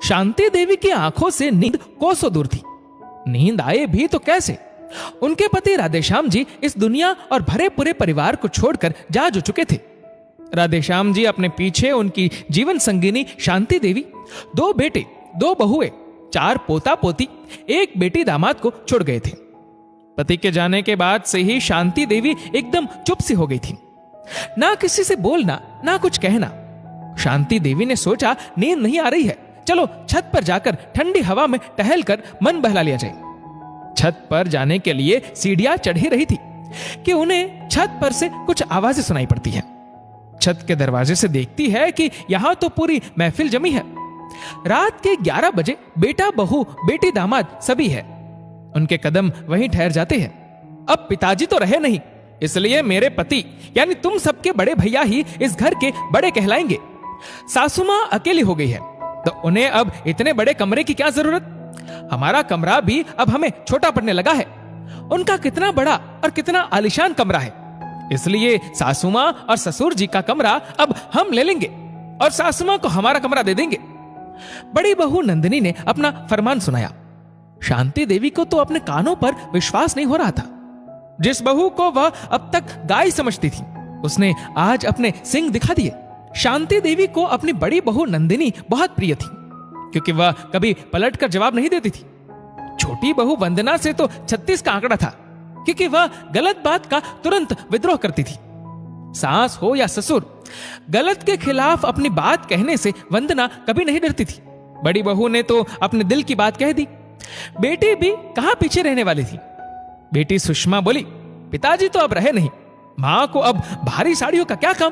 शांति देवी की आंखों से नींद कोसों दूर थी। नींद आए भी तो कैसे? उनके पति राधेश्याम जी इस दुनिया और भरे पूरे परिवार को छोड़कर जा जो चुके थे। राधेश्याम जी अपने पीछे उनकी जीवन संगिनी शांति देवी, 2 बेटे, 2 बहुएं, 4 पोता पोती, 1 बेटी दामाद को छोड़ गए थे। पति के जाने के बाद से ही शांति देवी एकदम चुप सी हो गई थी। ना किसी से बोलना, ना कुछ कहना। शांति देवी ने सोचा नींद नहीं आ रही है, चलो छत पर जाकर ठंडी हवा में टहलकर मन बहला लिया जाए। छत पर जाने के लिए सीढ़ियां चढ़ ही रही थी कि उन्हें छत पर से कुछ आवाजें सुनाई पड़ती है। छत के दरवाजे से देखती है कि यहां तो पूरी महफिल जमी है। रात के 11 बजे बेटा बहू बेटी दामाद सभी है। उनके कदम वहीं ठहर जाते हैं। अब पिताजी तो रहे नहीं, इसलिए मेरे पति यानी तुम सबके बड़े भैया ही इस घर के बड़े कहलाएंगे। सासू मां अकेली हो गई है तो उन्हें अब इतने बड़े कमरे की क्या जरूरत? हमारा कमरा भी अब हमें छोटा पड़ने लगा है। उनका कितना बड़ा और कितना आलीशान कमरा है, इसलिए सासू मां और ससुर जी का कमरा अब हम ले लेंगे और सासू मां को हमारा कमरा दे देंगे। बड़ी बहू नंदिनी ने अपना फरमान सुनाया। शांति देवी को तो अपने कानों पर विश्वास नहीं हो रहा था। जिस बहू को वह अब तक गाय समझती थी, उसने आज अपने सिंग दिखा दिए। शांति देवी को अपनी बड़ी बहू नंदिनी बहुत प्रिय थी, क्योंकि वह कभी पलटकर जवाब नहीं देती थी। छोटी बहू वंदना से तो 36 का आंकड़ा था, क्योंकि वह गलत बात का तुरंत विद्रोह करती थी। सास हो या ससुर, गलत के खिलाफ अपनी बात कहने से वंदना कभी नहीं डरती थी। बड़ी बहू ने तो अपने दिल की बात कह दी। बेटी भी कहां पीछे रहने वाली थी। बेटी सुषमा बोली, पिताजी तो अब रहे नहीं, मां को अब भारी साड़ियों का क्या काम,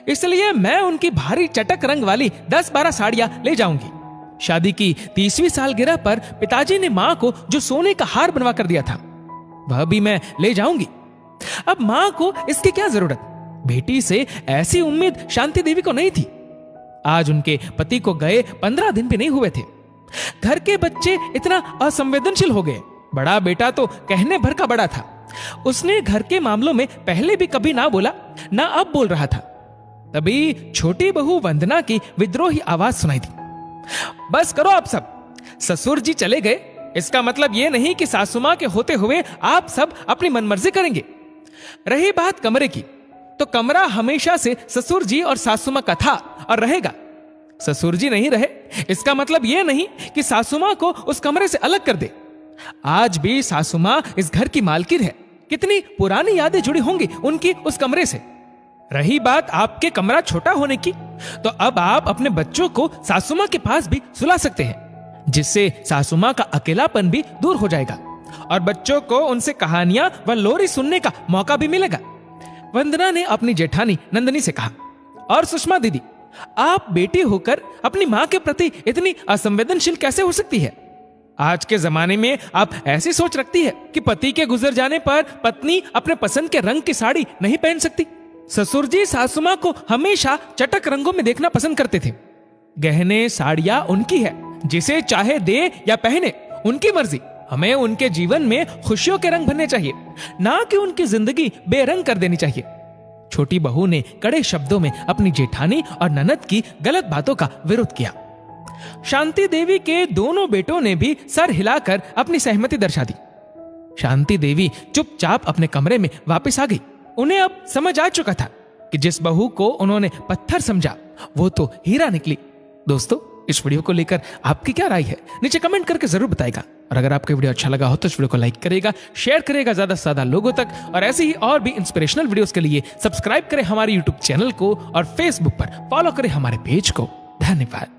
इसलिए मैं उनकी भारी चटक रंग वाली 10-12 साड़ियां ले जाऊंगी। शादी की 30वीं सालगिरह पर पिताजी ने मां को जो सोने का हार बनवा कर दिया था, वह भी मैं ले जाऊंगी। अब मां को इसकी क्या जरूरत? बेटी से ऐसी उम्मीद शांति देवी को नहीं थी। आज उनके पति को गए 15 दिन भी नहीं हुए थे। घर के बच्चे इतना असंवेदनशील हो गए। बड़ा बेटा तो कहने भर का बड़ा था। उसने घर के मामलों में पहले भी कभी ना बोला, ना अब बोल रहा था। तभी छोटी बहू वंदना की विद्रोही आवाज सुनाई दी। बस करो आप सब, ससुर जी चले गए, इसका मतलब यह नहीं कि सासू मां के होते हुए आप सब अपनी मनमर्जी करेंगे। रही बात कमरे की, तो कमरा हमेशा से ससुर जी और सासू मां का था और रहेगा। ससुर जी नहीं रहे, इसका मतलब यह नहीं कि सासू मां को उस कमरे से अलग कर दे। आज भी सासू मां इस घर की मालकिन है। कितनी पुरानी यादें जुड़ी होंगी उनकी उस कमरे से। रही बात आपके कमरा छोटा होने की, तो अब आप अपने बच्चों को सासू मां के पास भी सुला सकते हैं, जिससे सासू मां का अकेलापन भी दूर हो जाएगा और बच्चों को उनसे कहानियां व लोरी सुनने का मौका भी मिलेगा। वंदना ने अपनी जेठानी नंदिनी से कहा, और सुषमा दीदी, आप बेटी होकर अपनी मां के प्रति इतनी असंवेदनशील कैसे हो सकती है? आज के जमाने में आप ऐसी सोच रखती है कि पति के गुजर जाने पर पत्नी अपने पसंद के रंग की साड़ी नहीं पहन सकती। ससुर जी सासू मां को हमेशा चटक रंगों में देखना पसंद करते थे। गहने साड़ियां उनकी है, जिसे चाहे दे या पहने, उनकी मर्जी। हमें उनके जीवन में खुशियों के रंग भरने चाहिए, ना कि उनकी जिंदगी बेरंग कर देनी चाहिए। छोटी बहू ने कड़े शब्दों में अपनी जेठानी और ननद की गलत बातों का विरोध किया। शांति देवी के दोनों बेटों ने भी सर हिलाकर अपनी सहमति दर्शा दी। शांति देवी चुपचाप अपने कमरे में वापस आ गई। उन्हें अब समझ आ चुका था कि जिस बहू को उन्होंने पत्थर समझा, वो तो हीरा निकली। दोस्तों, इस वीडियो को लेकर आपकी क्या राय है, नीचे कमेंट करके जरूर बताएगा। और अगर आपको वीडियो अच्छा लगा हो तो इस वीडियो को लाइक करेगा, शेयर करेगा ज्यादा से ज्यादा लोगों तक। और ऐसे ही और भी इंस्पिरेशनल वीडियोस के लिए सब्सक्राइब करें हमारे यूट्यूब चैनल को और फेसबुक पर फॉलो करें हमारे पेज को। धन्यवाद।